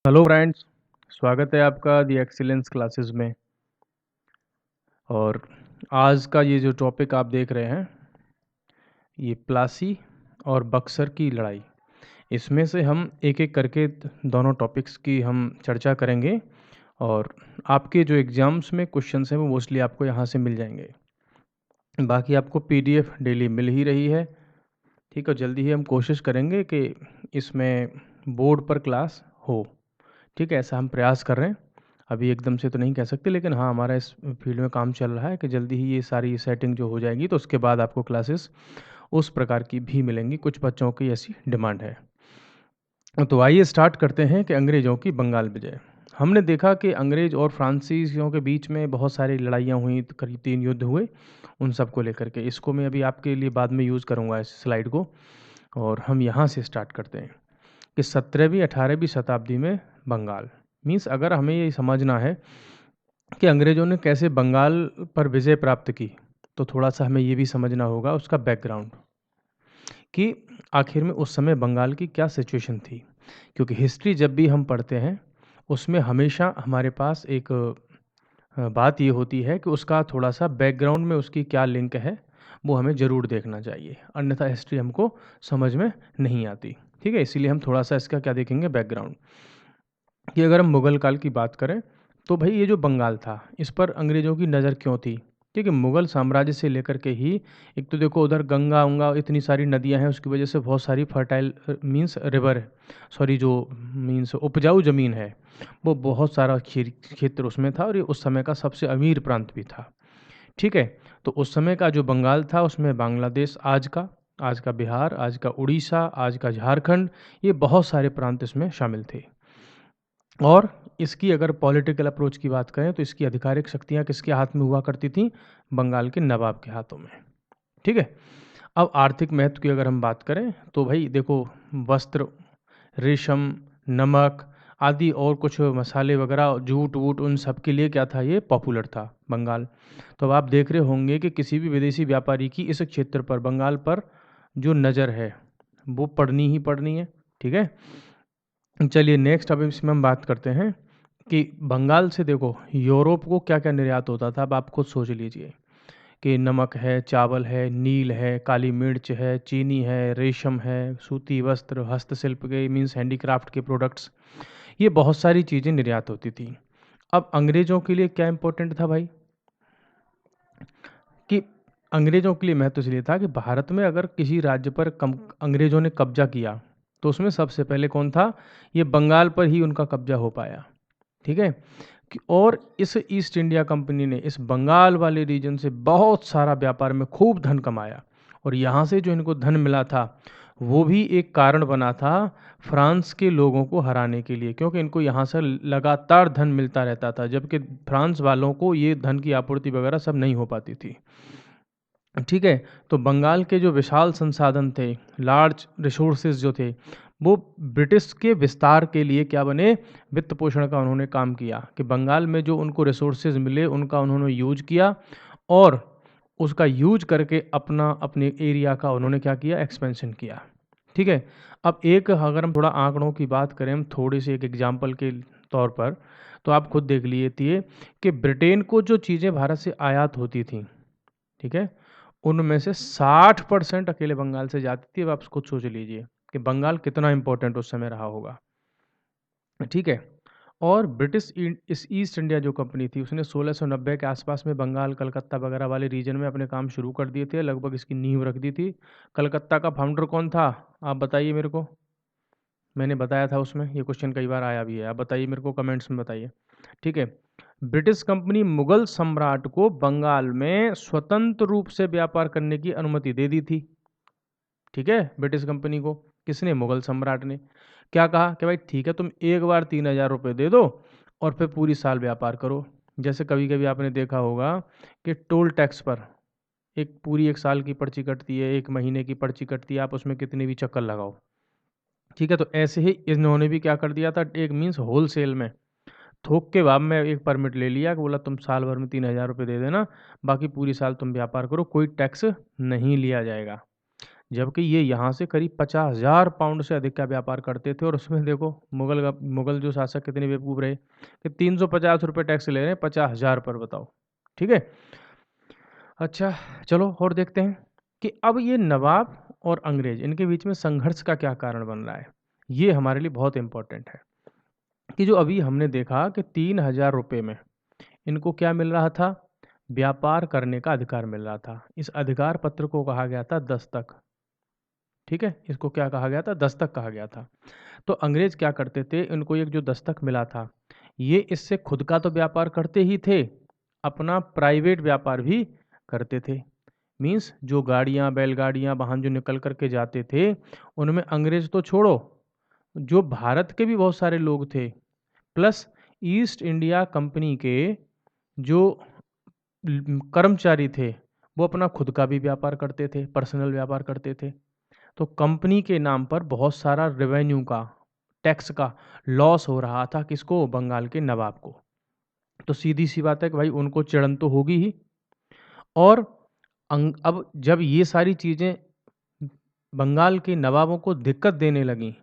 Hello friends, स्वागत है आपका दी एक्सीलेंस क्लासेस में। और आज का ये जो टॉपिक आप देख रहे हैं, ये प्लासी और बक्सर की लड़ाई, इसमें से हम एक एक करके दोनों टॉपिक्स की हम चर्चा करेंगे। और आपके जो एग्ज़ाम्स में क्वेश्चंस हैं वो मोस्टली आपको यहाँ से मिल जाएंगे। बाकी आपको पीडीएफ डेली मिल ही रही है, ठीक है। जल्दी ही हम कोशिश करेंगे कि इसमें बोर्ड पर क्लास हो, ठीक है। ऐसा हम प्रयास कर रहे हैं। अभी एकदम से तो नहीं कह सकते, लेकिन हाँ, हमारा इस फील्ड में काम चल रहा है कि जल्दी ही ये सारी सेटिंग जो हो जाएगी तो उसके बाद आपको क्लासेस उस प्रकार की भी मिलेंगी। कुछ बच्चों की ऐसी डिमांड है। तो आइए स्टार्ट करते हैं कि अंग्रेज़ों की बंगाल विजय। हमने देखा कि अंग्रेज़ और फ्रांसीसियों के बीच में बहुत सारी लड़ाइयाँ हुई, तो करीब 3 युद्ध हुए, उन सब को लेकर के। इसको मैं अभी आपके लिए बाद में यूज़ करूँगा इस स्लाइड को। और हम यहाँ से स्टार्ट करते हैं कि 17वीं 18वीं शताब्दी में बंगाल मीन्स, अगर हमें ये समझना है कि अंग्रेज़ों ने कैसे बंगाल पर विजय प्राप्त की, तो थोड़ा सा हमें ये भी समझना होगा उसका बैकग्राउंड, कि आखिर में उस समय बंगाल की क्या सिचुएशन थी। क्योंकि हिस्ट्री जब भी हम पढ़ते हैं उसमें हमेशा हमारे पास एक बात ये होती है कि उसका थोड़ा सा बैकग्राउंड में उसकी क्या लिंक है, वो हमें ज़रूर देखना चाहिए, अन्यथा हिस्ट्री हमको समझ में नहीं आती, ठीक है। इसीलिए हम थोड़ा सा इसका क्या देखेंगे, बैकग्राउंड। कि अगर हम मुग़ल काल की बात करें तो भाई ये जो बंगाल था इस पर अंग्रेज़ों की नज़र क्यों थी? क्योंकि मुग़ल साम्राज्य से लेकर के ही, एक तो देखो उधर गंगा उंगा इतनी सारी नदियां हैं, उसकी वजह से बहुत सारी फर्टाइल मीन्स रिवर, सॉरी जो मीन्स उपजाऊ ज़मीन है, वो बहुत सारा क्षेत्र उसमें था, और ये उस समय का सबसे अमीर प्रांत भी था, ठीक है। तो उस समय का जो बंगाल था उसमें बांग्लादेश, आज का बिहार, आज का उड़ीसा, आज का झारखंड, ये बहुत सारे प्रांत इसमें शामिल थे। और इसकी अगर पॉलिटिकल अप्रोच की बात करें तो इसकी आधिकारिक शक्तियाँ किसके हाथ में हुआ करती थीं? बंगाल के नवाब के हाथों में, ठीक है। अब आर्थिक महत्व की अगर हम बात करें तो भाई देखो, वस्त्र, रेशम, नमक आदि और कुछ मसाले वगैरह, जूट वूट, उन सब के लिए क्या था, ये पॉपुलर था बंगाल। तो अब आप देख रहे होंगे कि किसी भी विदेशी व्यापारी की इस क्षेत्र पर, बंगाल पर जो नज़र है वो पड़नी ही पड़नी है, ठीक है। चलिए नेक्स्ट, अब इसमें हम बात करते हैं कि बंगाल से देखो यूरोप को क्या क्या निर्यात होता था। अब आप खुद सोच लीजिए कि नमक है, चावल है, नील है, काली मिर्च है, चीनी है, रेशम है, सूती वस्त्र, हस्तशिल्प के मीन्स हैंडीक्राफ्ट के प्रोडक्ट्स, ये बहुत सारी चीज़ें निर्यात होती थी। अब अंग्रेज़ों के लिए क्या इम्पोर्टेंट था भाई, कि अंग्रेज़ों के लिए महत्व इसलिए था कि भारत में अगर किसी राज्य पर अंग्रेज़ों ने कब्जा किया तो उसमें सबसे पहले कौन था, ये बंगाल पर ही उनका कब्जा हो पाया, ठीक है। और इस ईस्ट इंडिया कंपनी ने इस बंगाल वाले रीजन से बहुत सारा व्यापार में खूब धन कमाया, और यहाँ से जो इनको धन मिला था वो भी एक कारण बना था फ्रांस के लोगों को हराने के लिए, क्योंकि इनको यहाँ से लगातार धन मिलता रहता था, जबकि फ्रांस वालों को ये धन की आपूर्ति वगैरह सब नहीं हो पाती थी, ठीक है। तो बंगाल के जो विशाल संसाधन थे, लार्ज रिसोर्सेज जो थे, वो ब्रिटिश के विस्तार के लिए क्या बने, वित्त पोषण का उन्होंने काम किया, कि बंगाल में जो उनको रिसोर्सेज मिले उनका उन्होंने यूज किया, और उसका यूज करके अपने एरिया का उन्होंने क्या किया, एक्सपेंशन किया, ठीक है। अब एक, अगर हम थोड़ा आंकड़ों की बात करें, हम थोड़ी सी एक एग्जांपल के तौर पर, तो आप खुद देख लीजिए कि ब्रिटेन को जो चीज़ें भारत से आयात होती थी, ठीक है, उनमें से 60% अकेले बंगाल से जाती थी। अब आप खुद सोच लीजिए कि बंगाल कितना इंपॉर्टेंट उस समय रहा होगा, ठीक है। और इस ईस्ट इंडिया जो कंपनी थी उसने 1690 के आसपास में बंगाल, कलकत्ता वगैरह वाले रीजन में अपने काम शुरू कर दिए थे, लगभग इसकी नींव रख दी थी। कलकत्ता का फाउंडर कौन था, आप बताइए मेरे को। मैंने बताया था उसमें, ये क्वेश्चन कई बार आया भी है, आप बताइए मेरे को, कमेंट्स में बताइए, ठीक है। ब्रिटिश कंपनी मुगल सम्राट को बंगाल में स्वतंत्र रूप से व्यापार करने की अनुमति दे दी थी, ठीक है। ब्रिटिश कंपनी को किसने, मुगल सम्राट ने। क्या कहा कि भाई ठीक है, तुम एक बार 3,000 रुपये दे दो और फिर पूरी साल व्यापार करो। जैसे कभी कभी आपने देखा होगा कि टोल टैक्स पर एक साल की पर्ची कटती है, एक महीने की पर्ची कटती है, आप उसमें कितने भी चक्कर लगाओ, ठीक है। तो ऐसे ही इन्होंने भी क्या कर दिया था, एक मीन्स होल सेल में थोक के भाव में एक परमिट ले लिया, कि बोला तुम साल भर में 3,000 रुपये दे देना, बाकी पूरी साल तुम व्यापार करो, कोई टैक्स नहीं लिया जाएगा। जबकि ये यहाँ से करीब 50,000 पाउंड से अधिक का व्यापार करते थे। और उसमें देखो मुगल जो शासक कितने बेवकूफ़ रहे कि 350 रुपये टैक्स ले रहे हैं 50,000 पर, बताओ। ठीक है, अच्छा चलो और देखते हैं कि अब ये नवाब और अंग्रेज इनके बीच में संघर्ष का क्या कारण बन रहा है। ये हमारे लिए बहुत इंपॉर्टेंट है कि जो अभी हमने देखा कि 3,000 रुपये में इनको क्या मिल रहा था, व्यापार करने का अधिकार मिल रहा था। इस अधिकार पत्र को कहा गया था दस्तक। ठीक है, इसको क्या कहा गया था, दस्तक कहा गया था। तो अंग्रेज क्या करते थे, इनको एक जो दस्तक मिला था, ये इससे खुद का तो व्यापार करते ही थे, अपना प्राइवेट व्यापार भी करते थे। मीन्स जो गाड़ियाँ, बैलगाड़ियाँ, वाहन जो निकल करके जाते थे, उनमें अंग्रेज तो छोड़ो, जो भारत के भी बहुत सारे लोग थे, प्लस ईस्ट इंडिया कंपनी के जो कर्मचारी थे, वो अपना खुद का भी व्यापार करते थे, पर्सनल व्यापार करते थे। तो कंपनी के नाम पर बहुत सारा रेवेन्यू का, टैक्स का लॉस हो रहा था। किसको, बंगाल के नवाब को। तो सीधी सी बात है कि भाई उनको चिड़न तो होगी ही। और अब जब ये सारी चीज़ें बंगाल के नवाबों को दिक्कत देने लगीं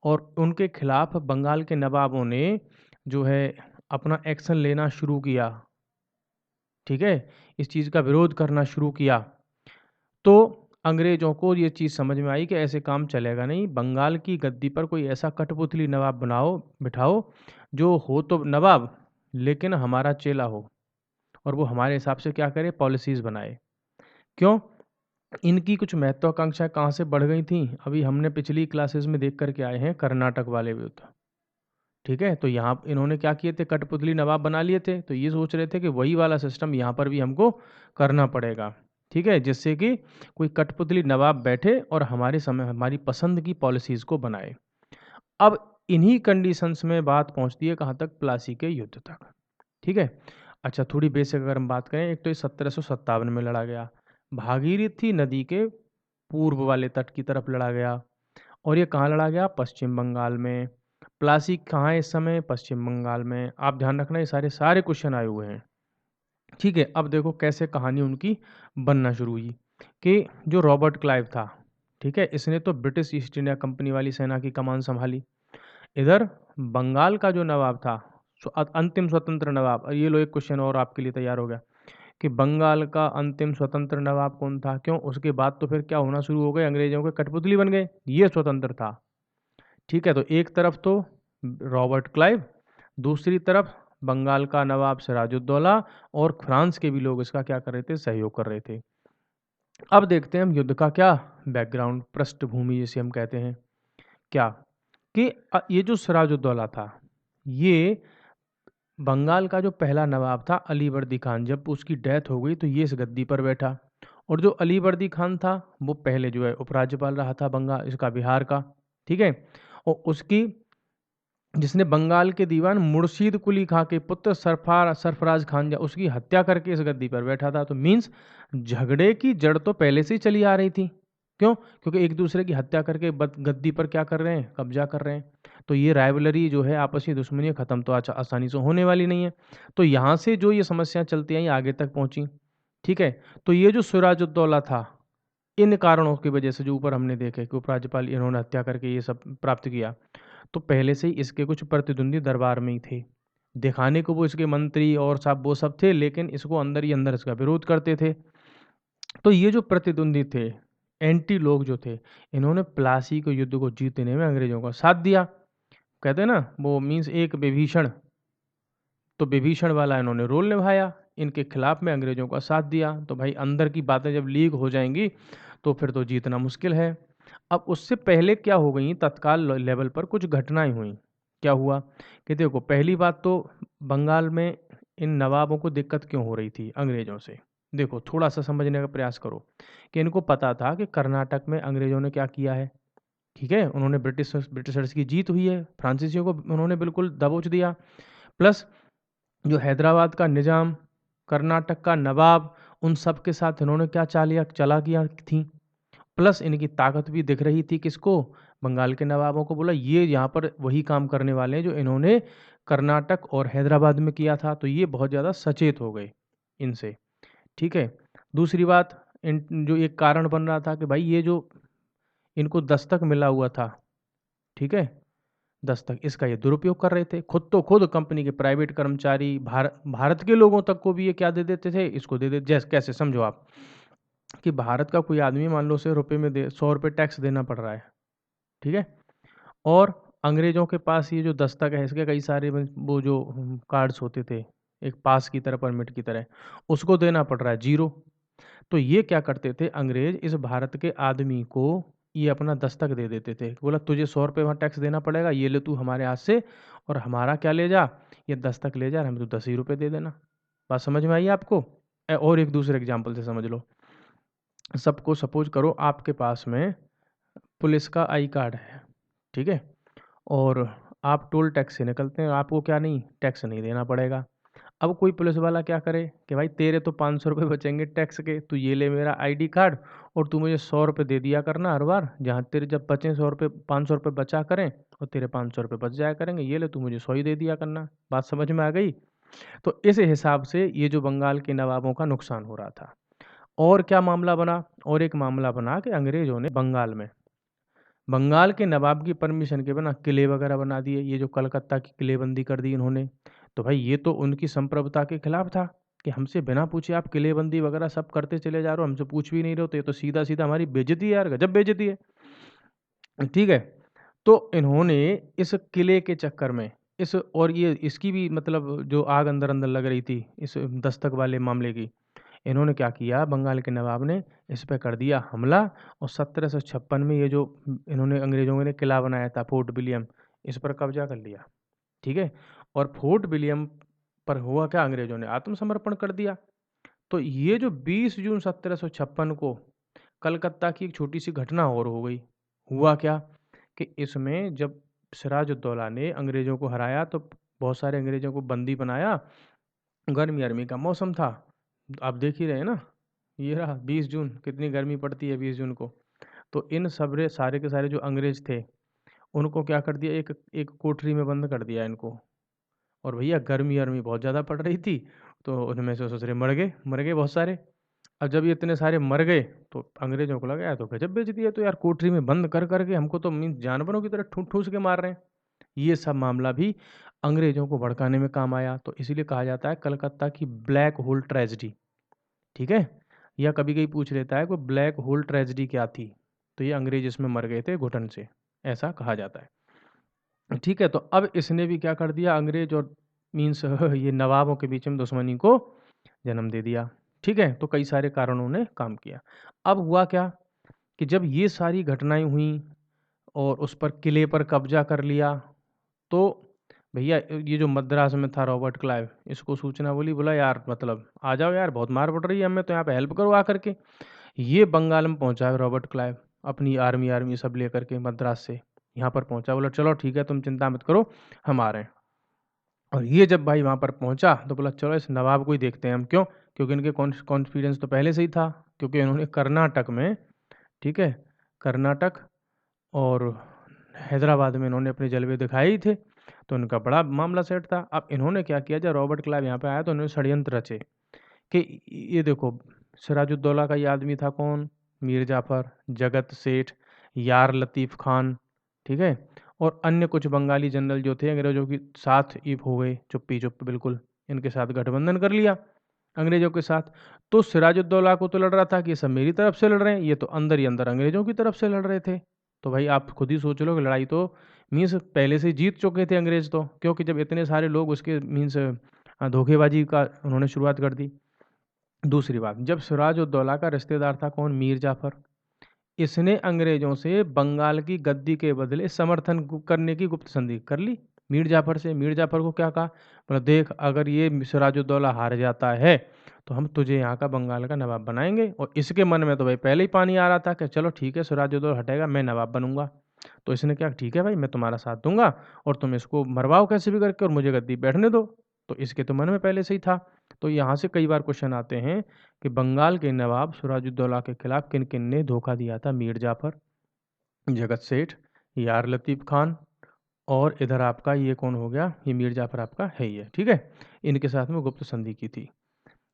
और उनके खिलाफ बंगाल के नवाबों ने जो है अपना एक्शन लेना शुरू किया, ठीक है, इस चीज़ का विरोध करना शुरू किया, तो अंग्रेज़ों को ये चीज़ समझ में आई कि ऐसे काम चलेगा नहीं। बंगाल की गद्दी पर कोई ऐसा कठपुतली नवाब बिठाओ जो हो तो नवाब लेकिन हमारा चेला हो, और वो हमारे हिसाब से क्या करे, पॉलिसीज़ बनाए। क्यों? इनकी कुछ महत्वाकांक्षाएँ कहाँ से बढ़ गई थीं, अभी हमने पिछली क्लासेस में देख कर के आए हैं, कर्नाटक वाले युद्ध। ठीक है, तो यहाँ इन्होंने क्या किए थे, कठपुतली नवाब बना लिए थे, तो ये सोच रहे थे कि वही वाला सिस्टम यहाँ पर भी हमको करना पड़ेगा। ठीक है, जिससे कि कोई कठपुतली नवाब बैठे और हमारी पसंद की पॉलिसीज़ को बनाए। अब इन्हीं कंडीशंस में बात पहुँचती है कहाँ तक, प्लासी के युद्ध तक। ठीक है, अच्छा थोड़ी बेसिक अगर हम बात करें, एक तो ये 1757 में लड़ा गया, भागीरथी नदी के पूर्व वाले तट की तरफ लड़ा गया। और ये कहाँ लड़ा गया, पश्चिम बंगाल में। प्लासी कहाँ है इस समय, पश्चिम बंगाल में। आप ध्यान रखना, ये सारे क्वेश्चन आए हुए हैं। ठीक है, अब देखो कैसे कहानी उनकी बनना शुरू हुई कि जो रॉबर्ट क्लाइव था, ठीक है, इसने तो ब्रिटिश ईस्ट इंडिया कंपनी वाली सेना की कमान संभाली। इधर बंगाल का जो नवाब था, अंतिम स्वतंत्र नवाब, ये लो एक क्वेश्चन और आपके लिए तैयार हो गया कि बंगाल का अंतिम स्वतंत्र नवाब कौन था। क्यों, उसके बाद तो फिर क्या होना शुरू हो गए, अंग्रेजों के कठपुतली बन गए, ये स्वतंत्र था। ठीक है, तो एक तरफ तो रॉबर्ट क्लाइव, दूसरी तरफ बंगाल का नवाब सिराजुद्दौला, और फ्रांस के भी लोग इसका क्या कर रहे थे, सहयोग कर रहे थे। अब देखते हैं हम युद्ध का क्या बैकग्राउंड, पृष्ठभूमि जिसे हम कहते हैं, क्या कि ये जो सिराजुद्दौला था, ये बंगाल का जो पहला नवाब था अलीवर्दी खान, जब उसकी डेथ हो गई तो ये इस गद्दी पर बैठा। और जो अलीवर्दी खान था वो पहले जो है उपराज्यपाल रहा था बंगाल इसका, बिहार का। ठीक है, और उसकी जिसने बंगाल के दीवान मुर्शीद कुली खां के पुत्र सरफराज खान उसकी हत्या करके इस गद्दी पर बैठा था। तो मीन्स झगड़े की जड़ तो पहले से ही चली आ रही थी। क्यों, क्योंकि एक दूसरे की हत्या करके गद्दी पर क्या कर रहे हैं, कब्जा कर रहे हैं। तो ये राइवलरी जो है, आपसी दुश्मनी ख़त्म तो आसानी से होने वाली नहीं है। तो यहाँ से जो ये समस्या चलती आई आगे तक पहुँची। ठीक है, तो ये जो सिराजुद्दौला था, इन कारणों की वजह से जो ऊपर हमने देखे कि उपराज्यपाल इन्होंने हत्या करके ये सब प्राप्त किया, तो पहले से ही इसके कुछ प्रतिद्वंदी दरबार में ही थे। दिखाने को वो इसके मंत्री और सब वो सब थे, लेकिन इसको अंदर ही अंदर इसका विरोध करते थे। तो ये जो प्रतिद्वंदी थे, एंटी लोग जो थे, इन्होंने प्लासी के युद्ध को जीतने में अंग्रेजों का साथ दिया। कहते हैं ना, वो मीन्स एक विभीषण, तो विभीषण वाला इन्होंने रोल निभाया, इनके खिलाफ में अंग्रेजों का साथ दिया। तो भाई अंदर की बातें जब लीक हो जाएंगी तो फिर तो जीतना मुश्किल है। अब उससे पहले क्या हो गई, तत्काल लेवल पर कुछ घटनाएं हुई। क्या हुआ कि देखो, पहली बात तो बंगाल में इन नवाबों को दिक्कत क्यों हो रही थी अंग्रेजों से। देखो थोड़ा सा समझने का प्रयास करो कि इनको पता था कि कर्नाटक में अंग्रेजों ने क्या किया है। ठीक है, उन्होंने ब्रिटिशर्स की जीत हुई है, फ्रांसीसियों को उन्होंने बिल्कुल दबोच दिया। प्लस जो हैदराबाद का निज़ाम, कर्नाटक का नवाब, उन सब के साथ इन्होंने क्या चला किया थी। प्लस इनकी ताकत भी दिख रही थी किसको, बंगाल के नवाबों को। बोला ये यहाँ पर वही काम करने वाले हैं जो इन्होंने कर्नाटक और हैदराबाद में किया था। तो ये बहुत ज़्यादा सचेत हो गए इनसे। ठीक है, दूसरी बात, जो एक कारण बन रहा था कि भाई ये जो इनको दस्तक मिला हुआ था, ठीक है, दस्तक, इसका ये दुरुपयोग कर रहे थे। खुद कंपनी के प्राइवेट कर्मचारी, भारत के लोगों तक को भी ये क्या दे देते थे, इसको दे देते। जैसे कैसे समझो आप कि भारत का कोई आदमी मान लो उसे रुपए में 100 रुपये टैक्स देना पड़ रहा है, ठीक है, और अंग्रेजों के पास ये जो दस्तक है इसके कई सारे वो जो कार्ड्स होते थे, एक पास की तरह, परमिट की तरह, उसको देना पड़ रहा है जीरो। तो ये क्या करते थे अंग्रेज, इस भारत के आदमी को ये अपना दस्तक दे देते थे, बोला तुझे 100 रुपये वहाँ टैक्स देना पड़ेगा, ये ले तू हमारे हाथ से, और हमारा क्या ले जा, ये दस्तक ले जा, और हमें तो 10 ही रुपये दे देना। बात समझ में आई आपको? और एक दूसरे एग्जाम्पल से समझ लो। सबको सपोज करो आपके पास में पुलिस का आई कार्ड है, ठीक है, और आप टोल टैक्स से निकलते हैं, आपको क्या नहीं, टैक्स नहीं देना पड़ेगा। अब कोई पुलिस वाला क्या करे कि भाई तेरे तो 500 रुपये बचेंगे टैक्स के, तू ये ले मेरा आईडी कार्ड, और तू मुझे 100 रुपये दे दिया करना हर बार, जहाँ तेरे जब बचे 100 रुपये, 500 रुपये बचा करें, और तेरे 500 रुपये बच जाया करेंगे, ये ले तू मुझे 100 ही दे दिया करना। बात समझ में आ गई? तो इस हिसाब से ये जो बंगाल के नवाबों का नुकसान हो रहा था। और क्या मामला बना, और एक मामला बना कि अंग्रेजों ने बंगाल के नवाब की परमिशन के बिना किले वगैरह बना दिए। ये जो कलकत्ता की किलेबंदी कर दी इन्होंने, तो भाई ये तो उनकी संप्रभुता के खिलाफ था कि हमसे बिना पूछे आप किलेबंदी वगैरह सब करते चले जा रहे हो, हमसे पूछ भी नहीं रहे हो, तो ये तो सीधा सीधा हमारी बेइज्जती है यार, गजब बेइज्जती है, ठीक है। तो इन्होंने इस किले के चक्कर में इस, और ये इसकी भी मतलब जो आग अंदर अंदर लग रही थी इस दस्तक वाले मामले की, इन्होंने क्या किया, बंगाल के नवाब ने इस पे कर दिया हमला, और 1756 में ये जो इन्होंने अंग्रेजों ने किला बनाया था फोर्ट विलियम, इस पर कब्जा कर लिया, ठीक है। और फोर्ट विलियम पर हुआ क्या, अंग्रेजों ने आत्मसमर्पण कर दिया। तो ये जो 20 जून 1756 को कलकत्ता की एक छोटी सी घटना और हो गई। हुआ क्या कि इसमें जब सिराजुद्दौला ने अंग्रेजों को हराया तो बहुत सारे अंग्रेजों को बंदी बनाया, गर्मी गर्मी का मौसम था, आप देख ही रहे हैं ना, ये रहा 20 जून, कितनी गर्मी पड़ती है 20 जून को। तो इन सबरे सारे के सारे जो अंग्रेज थे उनको क्या कर दिया, एक एक कोठरी में बंद कर दिया इनको। और भैया गर्मी गर्मी बहुत ज़्यादा पड़ रही थी, तो उनमें से ससुरे मर गए बहुत सारे। अब जब ये इतने सारे मर गए तो अंग्रेजों को लगा यार तो गजब बेइज्जती है, तो यार कोठरी में बंद कर करके हमको तो मीन जानवरों की तरह ठूस ठूस के मार रहे हैं। ये सब मामला भी अंग्रेजों को भड़काने में काम आया। तो इसीलिए कहा जाता है कलकत्ता की ब्लैक होल ट्रेजेडी, ठीक है। या कभी कभी पूछ लेता है कि ब्लैक होल ट्रेजेडी क्या थी, तो ये अंग्रेज इसमें मर गए थे घुटन से, ऐसा कहा जाता है, ठीक है। तो अब इसने भी क्या कर दिया, अंग्रेज और मीन्स ये नवाबों के बीच में दुश्मनी को जन्म दे दिया, ठीक है। तो कई सारे कारणों ने काम किया। अब हुआ क्या कि जब ये सारी घटनाएं हुई और उस पर किले पर कब्जा कर लिया, तो भैया ये जो मद्रास में था रॉबर्ट क्लाइव, इसको सूचना बोली, बोला यार मतलब आ जाओ यार, बहुत मार पड़ रही है हमें, तो यहाँ पे हेल्प करो आकर के। ये बंगाल में पहुंचा रॉबर्ट क्लाइव अपनी आर्मी आर्मी सब लेकर के मद्रास से यहाँ पर पहुंचा, बोला चलो ठीक है तुम चिंता मत करो, हम आ रहे हैं। और ये जब भाई वहाँ पर पहुंचा तो बोला चलो इस नवाब को ही देखते हैं हम, क्यों, क्योंकि इनके कॉन्फिडेंस तो पहले से ही था, क्योंकि इन्होंने कर्नाटक में, ठीक है, कर्नाटक और हैदराबाद में इन्होंने अपने जलवे दिखाए ही थे, तो इनका बड़ा मामला सेट था। अब इन्होंने क्या किया, जब रॉबर्ट क्लाइव यहाँ पे आया तो इन्होंने षड्यंत्र रचे कि ये देखो सिराजुद्दौला का ये आदमी था कौन, मीर जाफर, जगत सेठ, यार लतीफ़ खान, ठीक है, और अन्य कुछ बंगाली जनरल जो थे अंग्रेजों के साथ ही हो गए, चुप्पी चुप बिल्कुल, इनके साथ गठबंधन कर लिया अंग्रेजों के साथ। तो सिराजुद्दौला को तो लड़ रहा था कि ये सब मेरी तरफ से लड़ रहे हैं, ये तो अंदर ही अंदर अंग्रेजों की तरफ से लड़ रहे थे। तो भाई आप खुद ही सोच लो कि लड़ाई तो मीन्स पहले से जीत चुके थे अंग्रेज, तो क्योंकि जब इतने सारे लोग उसके मीन्स धोखेबाजी का उन्होंने शुरुआत कर दी। दूसरी बात, जब सिराजुद्दौला का रिश्तेदार था कौन, मीर जाफर, इसने अंग्रेजों से बंगाल की गद्दी के बदले समर्थन करने की गुप्त संधि कर ली मीर जाफर से। मीर जाफर को क्या कहा, बोला देख अगर ये सिराजुद्दौला हार जाता है तो हम तुझे यहाँ का बंगाल का नवाब बनाएंगे। और इसके मन में तो भाई पहले ही पानी आ रहा था कि चलो ठीक है सिराजुद्दौला हटेगा मैं नवाब बनूंगा। तो इसने क्या, ठीक है भाई मैं तुम्हारा साथ दूंगा और तुम इसको मरवाओ कैसे भी करके और मुझे गद्दी बैठने दो। तो इसके तो मन में पहले से ही था। तो यहाँ से कई बार क्वेश्चन आते हैं कि बंगाल के नवाब सिराजुद्दौला के खिलाफ किन किन ने धोखा दिया था, मीर जाफर, जगत सेठ, यार लतीफ़ खान, और इधर आपका ये कौन हो गया, ये मीर जाफर आपका है ही है, ठीक है, इनके साथ में गुप्त संधि की थी।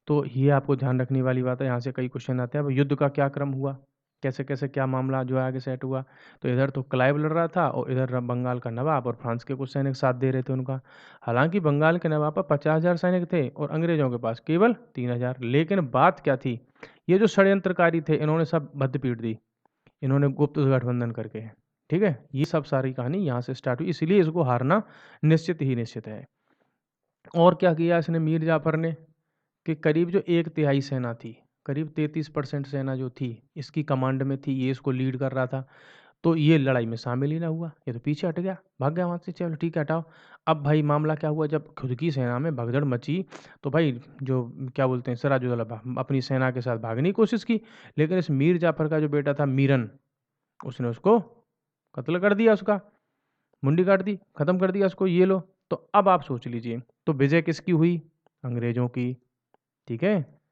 तो ये आपको ध्यान रखने वाली बात है, यहाँ से कई क्वेश्चन आते हैं। अब युद्ध का क्या क्रम हुआ, कैसे-कैसे क्या मामला जो है आगे सेट हुआ। तो इधर तो क्लाइव लड़ रहा था और इधर बंगाल का नवाब और फ्रांस के कुछ सैनिक साथ दे रहे थे उनका। हालाँकि बंगाल के नवाब पर 50,000 सैनिक थे और अंग्रेज़ों के पास केवल 3,000। लेकिन बात क्या थी, ये जो षड्यंत्रकारी थे इन्होंने सब भद्द पीट दी। इन्होंने गुप्त गठबंधन करके, ठीक है? ये सब सारी कहानी यहाँ से स्टार्ट हुई, इसलिए इसको हारना निश्चित ही निश्चित है। और क्या किया इसने मीर जाफ़र ने कि करीब जो 1/3 सेना थी, करीब 33% सेना जो थी, इसकी कमांड में थी, ये इसको लीड कर रहा था। तो ये लड़ाई में शामिल ही ना हुआ, ये तो पीछे हट गया, भाग गया वहाँ से, चलो ठीक है हटाओ। अब भाई मामला क्या हुआ, जब खुद की सेना में भगदड़ मची, तो भाई जो क्या बोलते हैं सिराजुद्दौला अपनी सेना के साथ भागने की कोशिश की, लेकिन इस मीर जाफ़र का जो बेटा था मीरन, उसने उसको कत्ल कर दिया, उसका मुंडी काट दी, खत्म कर दिया उसको, ये लो। तो अब आप सोच लीजिए, तो विजय किसकी हुई? अंग्रेजों की, ठीक है?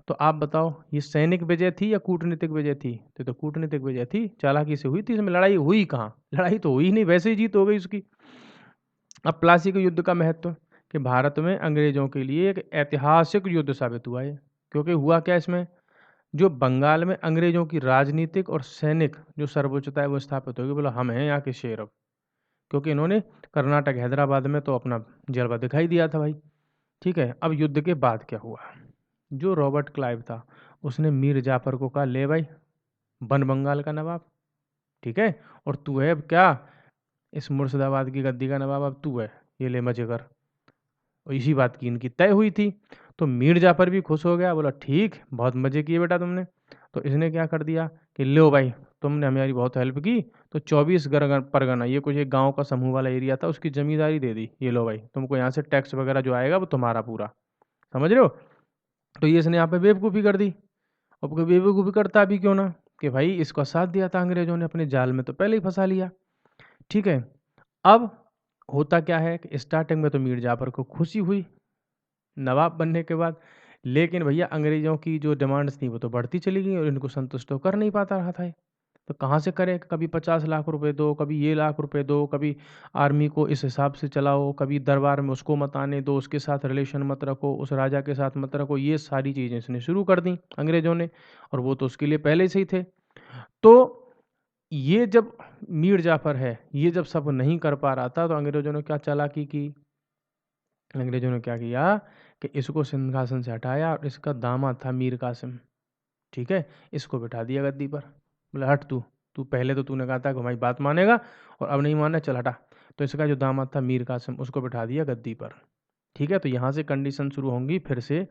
तो आप बताओ, ये सैनिक विजय थी या कूटनीतिक विजय थी? तो कूटनीतिक विजय थी, चालाकी से हुई थी, इसमें लड़ाई हुई कहाँ? लड़ाई तो हुई ही नहीं, वैसे ही जीत हो गई उसकी। अब प्लासी के युद्ध का महत्व कि भारत में अंग्रेजों के लिए एक ऐतिहासिक युद्ध साबित हुआ है, क्योंकि हुआ क्या इसमें, जो बंगाल में अंग्रेजों की राजनीतिक और सैनिक जो सर्वोच्चता है वो स्थापित होगी, बोला हम हैं यहाँ के शेर अब। क्योंकि इन्होंने कर्नाटक हैदराबाद में तो अपना जलवा दिखाई दिया था भाई, ठीक है? अब युद्ध के बाद क्या हुआ, जो रॉबर्ट क्लाइव था उसने मीर जाफर को कहा ले भाई बन बंगाल का नवाब, ठीक है? और तू है अब क्या, इस मुर्शिदाबाद की गद्दी का नवाब अब तू है, ये ले मजे कर। और इसी बात की इनकी तय हुई थी। तो मीर जाफर भी खुश हो गया, बोला ठीक, बहुत मजे किए बेटा तुमने। तो इसने क्या कर दिया कि लो भाई, तुमने हमारी बहुत हेल्प की, तो 24 परगना, ये कुछ एक गांव का समूह वाला एरिया था, उसकी जमींदारी दे दी, ये लो भाई तुमको यहाँ से टैक्स वगैरह जो आएगा वो तुम्हारा पूरा, समझ रहे हो? तो ये इसने यहाँ पे बेवकूफ़ी कर दी। अब कोई बेवकूफ़ी करता भी क्यों ना, कि भाई इसका साथ दिया था अंग्रेजों ने, अपने जाल में तो पहले ही फंसा लिया, ठीक है? अब होता क्या है कि स्टार्टिंग में तो मीर जाफर को खुशी हुई नवाब बनने के बाद, लेकिन भैया अंग्रेज़ों की जो डिमांड्स थी वो तो बढ़ती चली गई और इनको संतुष्ट तो कर नहीं पाता रहा था ये। तो कहाँ से करे, कभी 50 लाख रुपए दो, कभी ये लाख रुपए दो, कभी आर्मी को इस हिसाब से चलाओ, कभी दरबार में उसको मत आने दो, उसके साथ रिलेशन मत रखो, उस राजा के साथ मत रखो, ये सारी चीज़ें इसने शुरू कर दी अंग्रेज़ों ने, और वो तो उसके लिए पहले से ही थे। तो ये जब मीर जाफ़र है, ये जब सब नहीं कर पा रहा था, तो अंग्रेज़ों ने क्या चालाकी की, अंग्रेज़ों ने क्या किया कि इसको सिंहासन से हटाया और इसका दामाद था मीर कासिम, ठीक है? इसको बिठा दिया गद्दी पर। बोला हट तू, तू पहले तो तूने कहा था कि हमारी बात मानेगा और अब नहीं मानना, चल हटा। तो इसका जो दामाद था मीर कासिम, उसको बिठा दिया गद्दी पर, ठीक है? तो यहाँ से कंडीशन शुरू होंगी फिर से,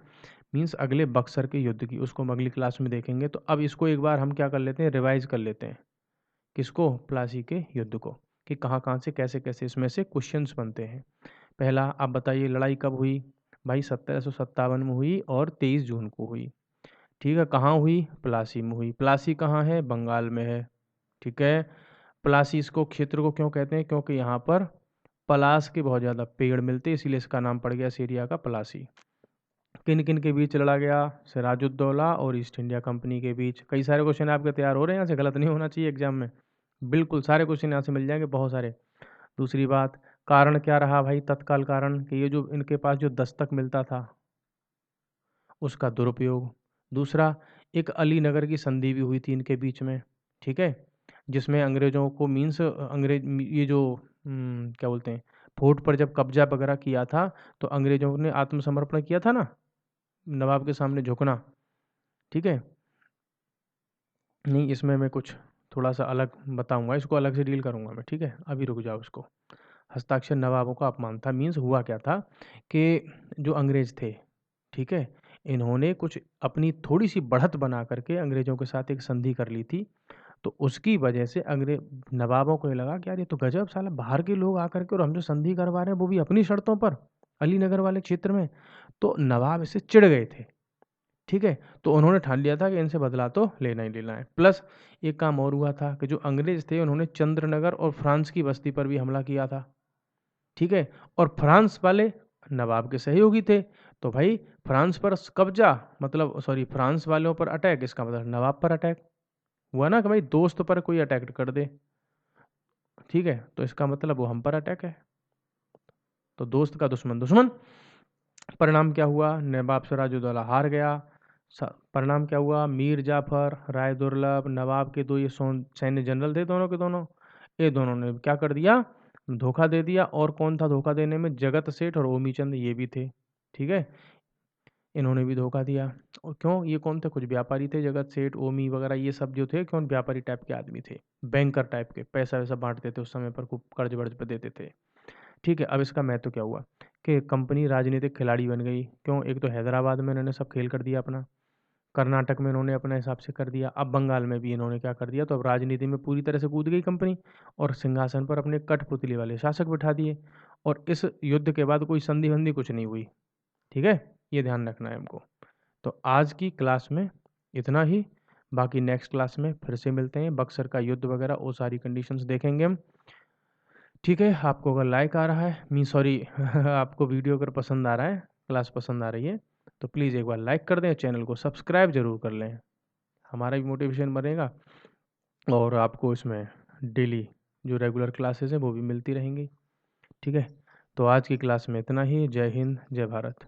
मीन्स अगले बक्सर के युद्ध की, उसको हम अगली क्लास में देखेंगे। तो अब इसको एक बार हम क्या कर लेते हैं, रिवाइज़ कर लेते हैं। किसको? प्लासी के युद्ध को, कि कहाँ-कहाँ से कैसे-कैसे इसमें से क्वेश्चंस बनते हैं। पहला आप बताइए, लड़ाई कब हुई? भाई 1757 में हुई और 23 जून को हुई, ठीक है? कहाँ हुई? प्लासी में हुई। प्लासी कहाँ है? बंगाल में है, ठीक है? प्लासी इसको क्षेत्र को क्यों कहते हैं? क्योंकि यहाँ पर पलास के बहुत ज़्यादा पेड़ मिलते हैं, इसीलिए इसका नाम पड़ गया इस एरिया का प्लासी। किन-किन के बीच लड़ा गया? सिराजुद्दौला और ईस्ट इंडिया कंपनी के बीच। कई सारे क्वेश्चन आपके तैयार हो रहे हैं यहाँ से, गलत नहीं होना चाहिए एग्जाम में। बिल्कुल सारे क्वेश्चन यहाँ से मिल जाएंगे, बहुत सारे। दूसरी बात, कारण क्या रहा भाई, तत्काल कारण कि ये जो इनके पास जो दस्तक मिलता था उसका दुरुपयोग। दूसरा, एक अलीनगर की संधि भी हुई थी इनके बीच में, ठीक है? जिसमें अंग्रेज़ों को मीन्स ये जो क्या बोलते हैं, फोर्ट पर जब कब्जा वगैरह किया था, तो अंग्रेज़ों ने आत्मसमर्पण किया था ना, नवाब के सामने झुकना, ठीक है? नहीं, इसमें मैं कुछ थोड़ा-सा अलग बताऊँगा, इसको अलग से डील करूँगा मैं, ठीक है? अभी रुक जाओ इसको। हस्ताक्षर नवाबों का अपमान था, मीन्स हुआ क्या था कि जो अंग्रेज़ थे, ठीक है? इन्होंने कुछ अपनी थोड़ी-सी बढ़त बना कर के अंग्रेज़ों के साथ एक संधि कर ली थी। तो उसकी वजह से नवाबों को ये लगा कि यार ये तो गज़ब, साला बाहर के लोग आकर के और हम जो संधि करवा रहे हैं वो भी अपनी शर्तों पर, अलीनगर वाले क्षेत्र में। तो नवाब इससे चिढ़ गए थे, ठीक है? तो उन्होंने ठान लिया था कि इनसे बदला तो लेना ही लेना है। प्लस एक काम और हुआ था कि जो अंग्रेज़ थे उन्होंने चंद्रनगर और फ्रांस की बस्ती पर भी हमला किया था, ठीक है? और फ्रांस वाले नवाब के सहयोगी थे। तो भाई फ्रांस पर कब्ज़ा, मतलब सॉरी, फ्रांस वालों पर अटैक, इसका मतलब नवाब पर अटैक। हुआ ना कि भाई दोस्त पर कोई अटैक कर दे, ठीक है? तो इसका मतलब वो हम पर अटैक है। तो दोस्त का दुश्मन दुश्मन। परिणाम क्या हुआ? नवाब सिराजुद्दौला हार गया। परिणाम क्या हुआ? मीर जाफर, राय दुर्लभ, नवाब के दो ये सैन्य जनरल थे, दोनों के दोनों, ये दोनों ने क्या कर दिया? धोखा दे दिया। और कौन था धोखा देने में? जगत सेठ और ओमी चंद, ये भी थे। ठीक है, इन्होंने भी धोखा दिया। और क्यों? ये कौन थे? कुछ व्यापारी थे, जगत सेठ, ओमी वगैरह, ये सब जो थे कौन? व्यापारी टाइप के आदमी थे, बैंकर टाइप के, पैसा वैसा बांटते थे उस समय पर, खूब कर्ज वर्ज पे देते थे। ठीक है, अब इसका महत्व क्या हुआ कि कंपनी राजनीतिक खिलाड़ी बन गई। क्यों? एक तो हैदराबाद में इन्होंने सब खेल कर दिया अपना, कर्नाटक में इन्होंने अपने हिसाब से कर दिया, अब बंगाल में भी इन्होंने क्या कर दिया, तो अब राजनीति में पूरी तरह से कूद गई कंपनी, और सिंहासन पर अपने कठपुतली वाले शासक बिठा दिए। और इस युद्ध के बाद कोई संधि वंधि कुछ नहीं हुई। ठीक है, ये ध्यान रखना है हमको। तो आज की क्लास में इतना ही, बाकी नेक्स्ट क्लास में फिर से मिलते हैं, बक्सर का युद्ध वगैरह वो सारी कंडीशंस देखेंगे हम। ठीक है, आपको अगर लाइक आ रहा है, सॉरी आपको वीडियो अगर पसंद आ रहा है, क्लास पसंद आ रही है, तो प्लीज़ एक बार लाइक कर दें, चैनल को सब्सक्राइब ज़रूर कर लें, हमारा भी मोटिवेशन बनेगा। और आपको इसमें डेली जो रेगुलर क्लासेस हैं वो भी मिलती रहेंगी। ठीक है, तो आज की क्लास में इतना ही। जय हिंद, जय भारत।